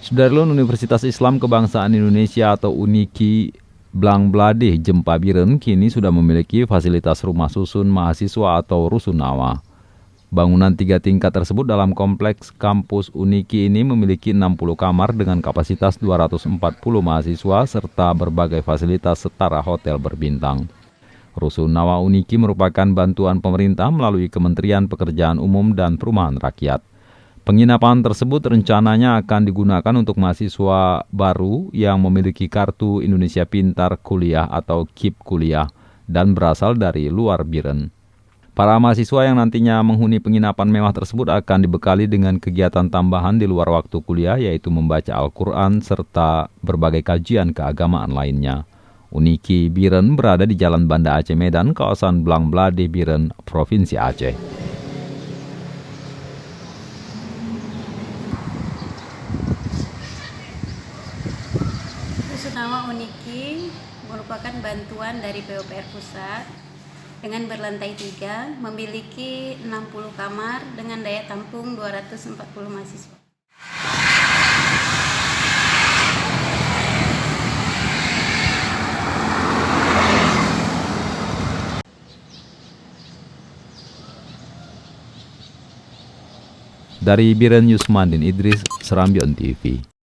Sudarlun Universitas Islam Kebangsaan Indonesia atau UNIKI Blangbladeh Jempa Biren kini sudah memiliki fasilitas rumah susun mahasiswa atau rusunawa. Bangunan 3 tingkat tersebut dalam kompleks kampus UNIKI ini memiliki 60 kamar dengan kapasitas 240 mahasiswa serta berbagai fasilitas setara hotel berbintang. Rusunawa UNIKI merupakan bantuan pemerintah melalui Kementerian Pekerjaan Umum dan Perumahan Rakyat. Penginapan tersebut rencananya akan digunakan untuk mahasiswa baru yang memiliki kartu Indonesia Pintar Kuliah atau KIP Kuliah dan berasal dari luar Biren. Para mahasiswa yang nantinya menghuni penginapan mewah tersebut akan dibekali dengan kegiatan tambahan di luar waktu kuliah yaitu membaca Al-Quran serta berbagai kajian keagamaan lainnya. UNIKI Biren berada di Jalan Banda Aceh Medan, kawasan Blangbladeh Biren, Provinsi Aceh. Rusunawa UNIKI merupakan bantuan dari PUPR Pusat dengan berlantai 3, memiliki 60 kamar dengan daya tampung 240 mahasiswa. Dari Biren Yusmandin Idris, Serambion TV.